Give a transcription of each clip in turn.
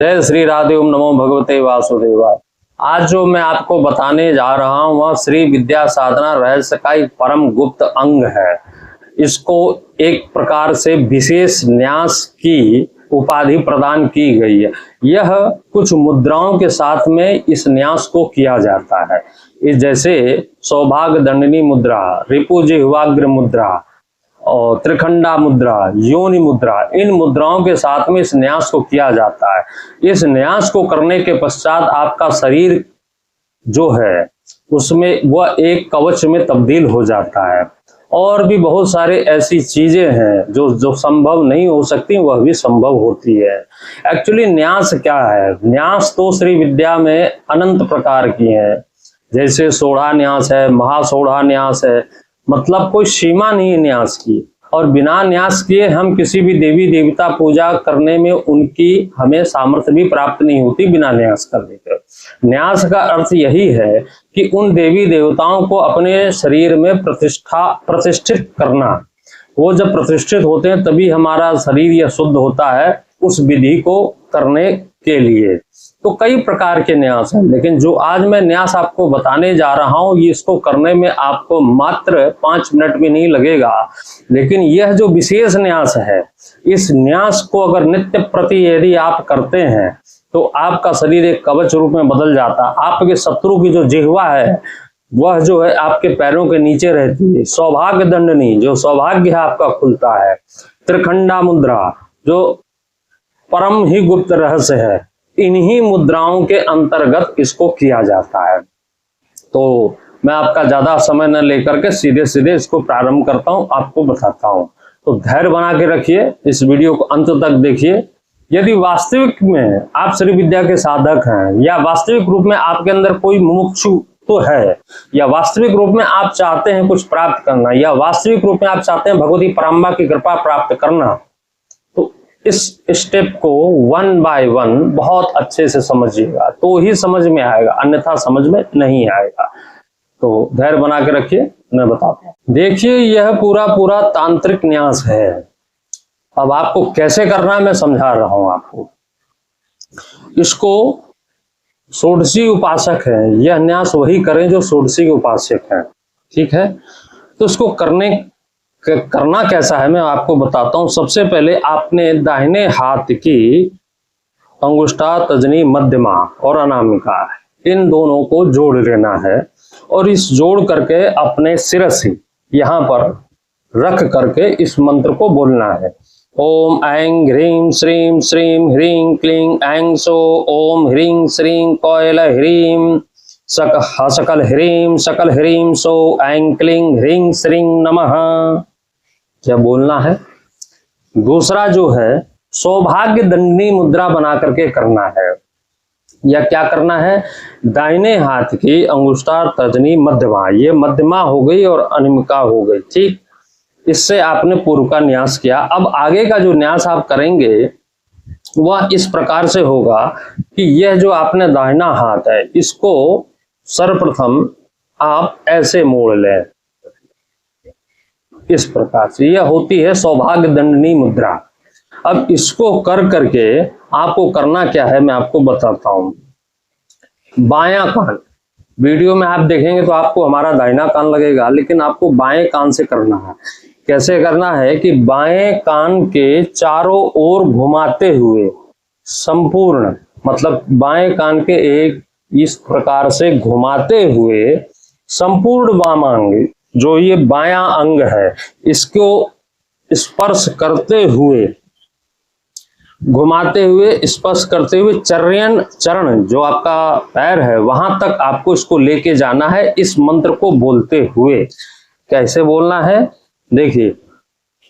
जय श्री राधे। ओम नमो भगवते वासुदेवाय। आज जो मैं आपको बताने जा रहा हूं वह श्री विद्या साधना रहस्य का एक परम गुप्त अंग है। इसको एक प्रकार से विशेष न्यास की उपाधि प्रदान की गई है। यह कुछ मुद्राओं के साथ में इस न्यास को किया जाता है। इस जैसे सौभाग्य दंडनी मुद्रा, रिपुजिह्वाग्र मुद्रा और त्रिखंडा मुद्रा, योनि मुद्रा, इन मुद्राओं के साथ में इस न्यास को किया जाता है। इस न्यास को करने के पश्चात आपका शरीर जो है उसमें वह एक कवच में तब्दील हो जाता है। और भी बहुत सारे ऐसी चीजें हैं जो संभव नहीं हो सकती, वह भी संभव होती है। एक्चुअली न्यास क्या है? न्यास तो श्री विद्या में अनंत प्रकार की है। जैसे सोढ़ा न्यास है, महासोढ़ा न्यास है, मतलब कोई सीमा नहीं है न्यास की। और बिना न्यास किए हम किसी भी देवी देवता पूजा करने में उनकी हमें सामर्थ्य भी प्राप्त नहीं होती बिना न्यास करने के। न्यास का अर्थ यही है कि उन देवी देवताओं को अपने शरीर में प्रतिष्ठित करना। वो जब प्रतिष्ठित होते हैं तभी हमारा शरीर यह शुद्ध होता है उस विधि को करने के लिए। तो कई प्रकार के न्यास हैं, लेकिन जो आज मैं न्यास आपको बताने जा रहा हूं इसको करने में आपको मात्र 5 मिनट भी नहीं लगेगा। लेकिन यह जो विशेष न्यास है, इस न्यास को अगर नित्य प्रति यदि आप करते हैं तो आपका शरीर एक कवच रूप में बदल जाता है। आपके शत्रु की जो जिह्वा है वह जो है आपके पैरों के नीचे रहती है। सौभाग्य दंडनी, जो सौभाग्य है आपका खुलता है। त्रिखंडा मुद्रा, जो परम ही गुप्त रहस्य है, इन्हीं मुद्राओं के अंतर्गत इसको किया जाता है। तो मैं आपका ज्यादा समय न लेकर के सीधे सीधे इसको प्रारंभ करता हूं, आपको बताता हूं। तो धैर्य बना के रखिए, इस वीडियो को अंत तक देखिए। यदि वास्तविक में आप श्री विद्या के साधक हैं, या वास्तविक रूप में आपके अंदर कोई मुमुक्षु तो है, या वास्तविक रूप में आप चाहते हैं कुछ प्राप्त करना, या वास्तविक रूप में आप चाहते हैं भगवती पराम्बा की कृपा प्राप्त करना, तो इस स्टेप को 1 बाय 1 बहुत अच्छे से समझिएगा तो ही समझ में आएगा, अन्यथा समझ में नहीं आएगा। तो धैर्य बना के रखिए, मैं बताता हूं। देखिए, यह पूरा तांत्रिक न्यास है। अब आपको कैसे करना है मैं समझा रहा हूं आपको। इसको षोडशी उपासक है, यह न्यास वही करें जो षोडशी के उपासक है, ठीक है। तो इसको करना कैसा है मैं आपको बताता हूं। सबसे पहले आपने दाहिने हाथ की अंगुष्ठा, तर्जनी, मध्यमा और अनामिका, इन दोनों को जोड़ लेना है। और इस जोड़ करके अपने शिरस यहाँ पर रख करके इस मंत्र को बोलना है। ओम ऐं ह्रीं श्रीं श्रीं ह्रीं क्लीं ऐं सो ओम ह्रीं श्रीं कोयल ह्रीं सकल ह्रीं सो ऐं क्लीं ह्रीं श्रीं नमः, क्या बोलना है। दूसरा जो है सौभाग्य दंडनी मुद्रा बना करके करना है। या क्या करना है, दाहिने हाथ की अंगुष्ठा, तर्जनी, मध्यमा, ये मध्यमा हो गई और अनामिका हो गई, ठीक। इससे आपने पूर्व का न्यास किया। अब आगे का जो न्यास आप करेंगे वह इस प्रकार से होगा कि यह जो आपने दाहिना हाथ है इसको सर्वप्रथम आप ऐसे मोड़ लें, इस प्रकार से। यह होती है सौभाग्य दंडनी मुद्रा। अब इसको कर करके आपको करना क्या है मैं आपको बताता हूं। बायां कान, वीडियो में आप देखेंगे तो आपको हमारा दाहिना कान लगेगा, लेकिन आपको बाएं कान से करना है। कैसे करना है कि बाएं कान के चारों ओर घुमाते हुए संपूर्ण, मतलब बाएं कान के एक इस प्रकार से घुमाते हुए संपूर्ण वामांग, जो ये बायां अंग है, इसको स्पर्श करते हुए, घुमाते हुए, स्पर्श करते हुए चरण जो आपका पैर है वहां तक आपको इसको लेके जाना है इस मंत्र को बोलते हुए। कैसे बोलना है देखिए।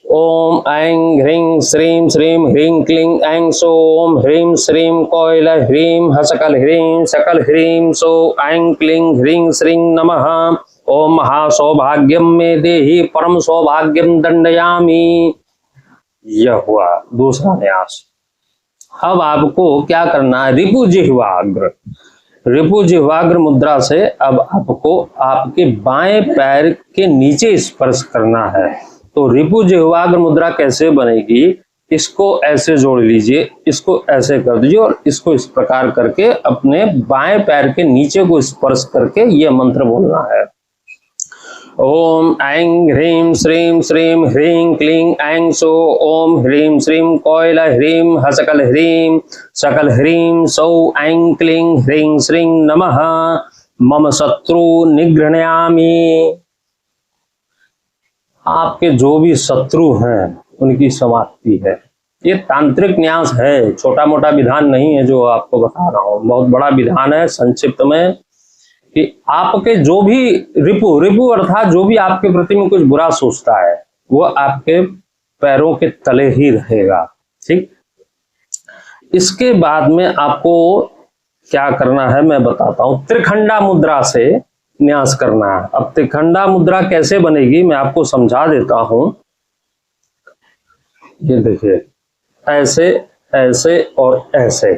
ओम ऐं ह्रीं श्रीं श्रीं ह्रीं क्लीं ऐं सो ओम ह्रीं श्रीं कोयल ह्रीं सकल ह्रीं सो ऐं क्लीं ह्रीं श्रीं नमः। ओम महासौभाग्यम में देहि परम सौभाग्यम दंडयामी। यह हुआ दूसरा न्यास। अब आपको क्या करना है, रिपुजिह्वाग्र मुद्रा से अब आपको आपके बाएं पैर के नीचे स्पर्श करना है। तो रिपुजिह्वाग्र मुद्रा कैसे बनेगी इसको ऐसे जोड़ लीजिए, इसको ऐसे कर दीजिए और इसको इस प्रकार करके अपने बाएं पैर के नीचे को स्पर्श करके यह मंत्र बोलना है। ओम ऐं ह्रीं श्रीं श्रीं ह्रीं क्लीं ऐं सौ ओम ह्रीं श्रीं कोयल ह्रीं हसकल ह्रीं सकल ह्रीं सौ ऐं क्लीं ह्रीं श्रीं नमः मम शत्रु निगृह्णामि। आपके जो भी शत्रु हैं उनकी समाप्ति है। ये तांत्रिक न्यास है, छोटा मोटा विधान नहीं है जो आपको बता रहा हूं, बहुत बड़ा विधान है। संक्षिप्त में कि आपके जो भी रिपु अर्थात जो भी आपके प्रति में कुछ बुरा सोचता है वो आपके पैरों के तले ही रहेगा। ठीक, इसके बाद में आपको क्या करना है मैं बताता हूं। त्रिखंडा मुद्रा से न्यास करना है। अब त्रिखंडा मुद्रा कैसे बनेगी मैं आपको समझा देता हूं। ये देखिए, ऐसे ऐसे और ऐसे,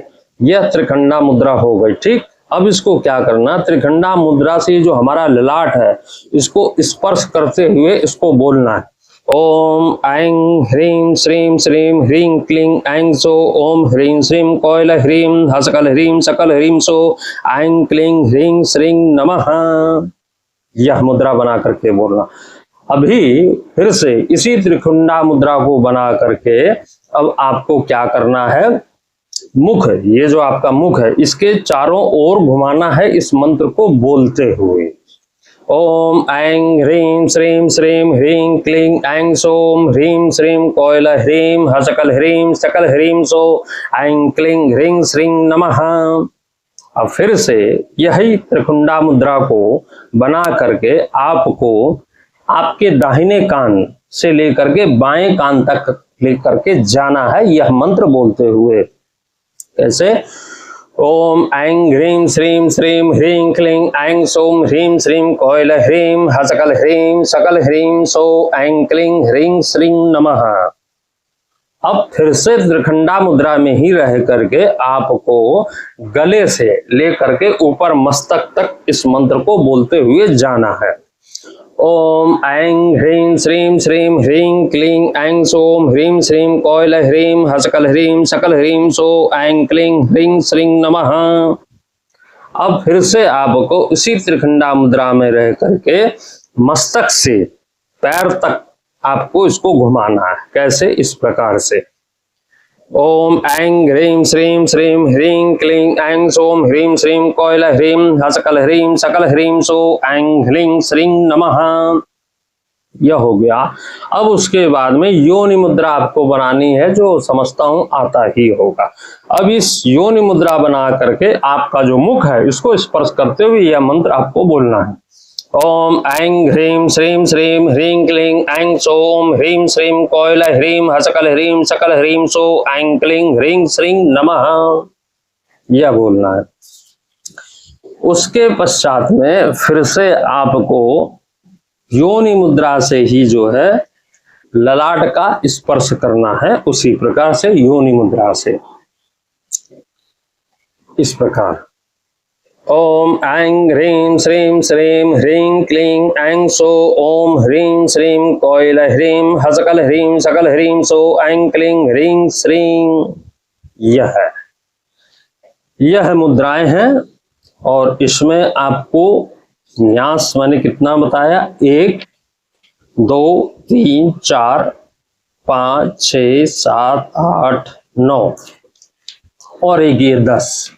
यह त्रिखंडा मुद्रा हो गई। ठीक, अब इसको क्या करना, त्रिखंडा मुद्रा से जो हमारा ललाट है इसको स्पर्श करते हुए इसको बोलना है। ओम ऐं ह्रीं श्रीं श्रीं ह्रीं क्लीं ऐं सो ओम ह्रीं श्रीं कोयल ह्रीं हसकल ह्रीं सकल ह्रीं सो ऐं क्लीं ह्रीं श्रीं नमः। यह मुद्रा बना करके बोलना। अभी फिर से इसी त्रिखंडा मुद्रा को बना करके अब आपको क्या करना है, मुख, ये जो आपका मुख है इसके चारों ओर घुमाना है इस मंत्र को बोलते हुए। ओम ऐं ह्रीं श्रीं श्रीं ह्रीं क्लीं ऐं सोम ह्रीं श्रीं कोयल ह्रीं हसकल ह्रीं सकल ह्रीं सो ऐं क्लीं ह्रीं श्रीं नमः। अब फिर से यही त्रिखंडा मुद्रा को बना करके आपको आपके दाहिने कान से लेकर के बाएं कान तक लेकर के जाना है यह मंत्र बोलते हुए। कैसे, ओम ऐं ह्रीं श्रीं श्रीं ह्रीं क्लीं ऐं सोम ह्रीं श्रीं कोयल ह्रीं हसकल ह्रीं सकल ह्रीं सो ऐं क्लीं ह्रीं श्रीं नमः। अब फिर से त्रिखंडा मुद्रा में ही रह करके आपको गले से लेकर के ऊपर मस्तक तक इस मंत्र को बोलते हुए जाना है। ओम ऐं ह्रीं श्रीं श्रीं ह्रीं क्लीं ऐं सोम ह्रीं श्रीं कोयल ह्रीं हसकल ह्रीं सकल ह्रीं सो ऐं क्लीं ह्रीं श्रीं नमः। अब फिर से आपको इसी त्रिखंडा मुद्रा में रह करके मस्तक से पैर तक आपको इसको घुमाना है। कैसे, इस प्रकार से। ओम ऐं ह्रीं श्रीं श्रीं ह्रीं क्लीं ऐं सोम ह्रीं श्रीं कोयल ह्रीं हसकल ह्रीं सकल ह्रीं सो ऐं ह्रीं श्रीं नमः। यह हो गया। अब उसके बाद में योनि मुद्रा आपको बनानी है, जो समझता हूं आता ही होगा। अब इस योनि मुद्रा बना करके आपका जो मुख है इसको स्पर्श करते हुए यह मंत्र आपको बोलना है। ओम ऐं ह्रीं श्रीं श्रीं ह्रीं क्लीं ऐं सोम ह्रीं श्रीं कोयल ह्रीं हसकल ह्रीं सकल ह्रीं सो ऐं क्लीं ह्रीं श्रीं नमः। यह बोलना है। उसके पश्चात में फिर से आपको योनि मुद्रा से ही जो है ललाट का स्पर्श करना है, उसी प्रकार से योनि मुद्रा से इस प्रकार। ओम ऐं ह्रीं श्रीं श्रीं ह्रीं क्लीं ऐं सो ओम ह्रीं श्रीं कोयल ह्रीं हसकल ह्रीं सकल ह्रीं सो ऐं क्लीं ह्रीं श्रीं। यह मुद्राएं हैं और इसमें आपको न्यास मैंने कितना बताया, 1 2 3 4 5 6 7 8 9 और एक ये 10।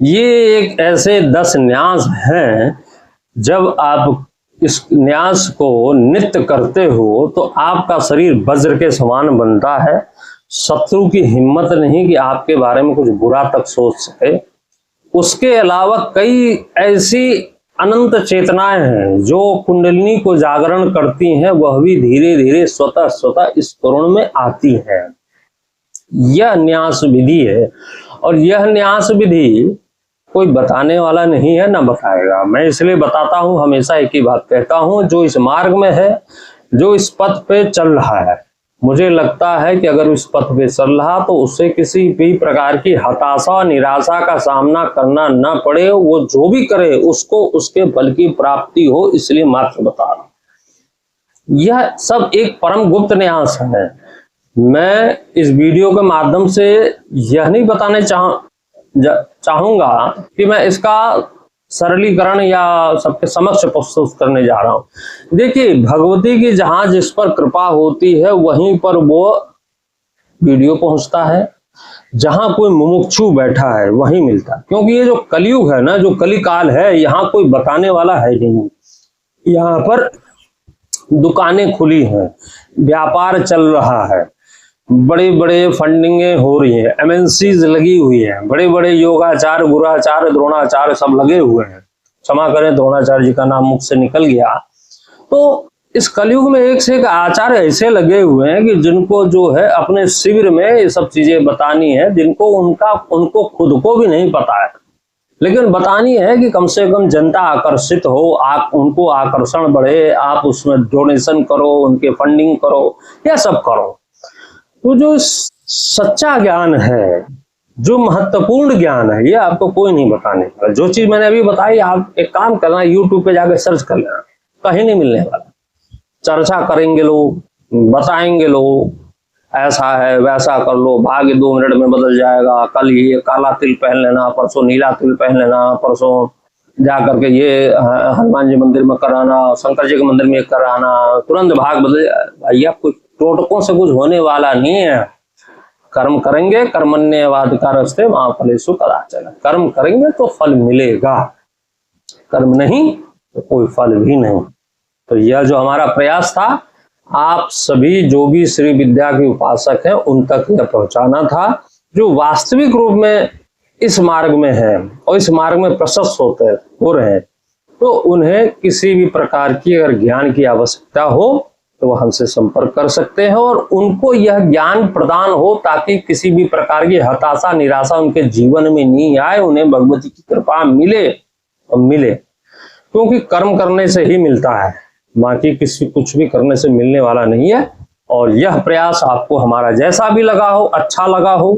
ये एक ऐसे 10 न्यास हैं। जब आप इस न्यास को नित्य करते हो तो आपका शरीर वज्र के समान बनता है। शत्रु की हिम्मत नहीं कि आपके बारे में कुछ बुरा तक सोच सके। उसके अलावा कई ऐसी अनंत चेतनाएं हैं जो कुंडलिनी को जागरण करती हैं, वह भी धीरे धीरे स्वतः इस तरुण में आती हैं। यह न्यास विधि है और यह न्यास विधि कोई बताने वाला नहीं है, ना बताएगा। मैं इसलिए बताता हूं, हमेशा एक ही बात कहता हूं, जो इस मार्ग में है, जो इस पथ पे चल रहा है, मुझे लगता है कि अगर इस पथ पे चल रहा तो उससे किसी भी प्रकार की हताशा निराशा का सामना करना ना पड़े। वो जो भी करे उसको उसके फल की प्राप्ति हो, इसलिए मात्र बता रहा हूं। यह सब एक परम गुप्त न्यास है। मैं इस वीडियो के माध्यम से यह नहीं बताने चाहूंगा कि मैं इसका सरलीकरण या सबके समक्ष प्रस्तुत करने जा रहा हूं। देखिए, भगवती की जहां जिस पर कृपा होती है वहीं पर वो वीडियो पहुंचता है, जहां कोई मुमुक्षु बैठा है वहीं मिलता है। क्योंकि ये जो कलयुग है ना, जो कलिकाल है, यहाँ कोई बताने वाला है नहीं। यहाँ पर दुकानें खुली हैं, व्यापार चल रहा है, बड़े बड़े फंडिंगे हो रही है, एमएनसीज लगी हुई है, बड़े बड़े योगाचार्य, गुराचार्य, द्रोणाचार्य सब लगे हुए हैं। क्षमा करें, द्रोणाचार्य जी का नाम मुख से निकल गया। तो इस कलयुग में एक से एक आचार्य ऐसे लगे हुए हैं कि जिनको जो है अपने शिविर में ये सब चीजें बतानी है, जिनको उनको खुद को भी नहीं पता है, लेकिन बतानी है कि कम से कम जनता आकर्षित हो, उनको आकर्षण बढ़े, आप उसमें डोनेशन करो, उनके फंडिंग करो, यह सब करो। तो जो सच्चा ज्ञान है, जो महत्वपूर्ण ज्ञान है, ये आपको कोई नहीं बताने वाला। जो चीज मैंने अभी बताई, आप एक काम करना, यूट्यूब पे जाके सर्च कर लेना, कहीं नहीं मिलने वाला। चर्चा करेंगे लोग, बताएंगे लोग, ऐसा है वैसा कर लो, भाग्य 2 मिनट में बदल जाएगा, कल ये काला तिल पहन लेना, परसों नीला तिल पहन लेना, परसों जा करके ये हनुमान जी मंदिर में कराना, शंकर जी के मंदिर में कराना, तुरंत भाग बदल जाएगा। भैया, कुछ टोटकों से कुछ होने वाला नहीं है। कर्म करेंगे, कर्मण्येवाधिकारस्ते मा फलेषु कदाचन। कर्म करेंगे तो फल मिलेगा, कर्म नहीं तो कोई फल भी नहीं। तो यह जो हमारा प्रयास था, आप सभी जो भी श्री विद्या के उपासक हैं उन तक यह पहुंचाना था, जो वास्तविक रूप में इस मार्ग में है और इस मार्ग में प्रशस्त हो रहे हैं। तो उन्हें किसी भी प्रकार की अगर ज्ञान की आवश्यकता हो तो वह हमसे संपर्क कर सकते हैं और उनको यह ज्ञान प्रदान हो, ताकि किसी भी प्रकार की हताशा, निराशा उनके जीवन में नहीं आए, उन्हें भगवती की कृपा मिले और मिले। क्योंकि कर्म करने से ही मिलता है, बाकी कुछ भी करने से मिलने वाला नहीं है। और यह प्रयास आपको हमारा जैसा भी लगा हो, अच्छा लगा हो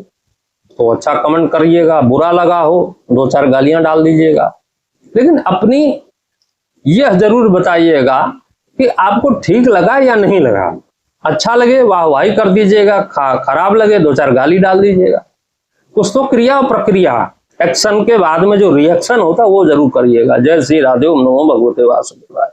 तो अच्छा कमेंट करिएगा, बुरा लगा हो 2-4 गालियां डाल दीजिएगा, लेकिन अपनी यह जरूर बताइएगा कि आपको ठीक लगा या नहीं लगा। अच्छा लगे वाहवाही कर दीजिएगा, खराब लगे 2-4 गाली डाल दीजिएगा। कुछ तो क्रिया प्रक्रिया, एक्शन के बाद में जो रिएक्शन होता है वो जरूर करिएगा। जय श्री राधे, ओम नमो भगवते वासुदेवाय।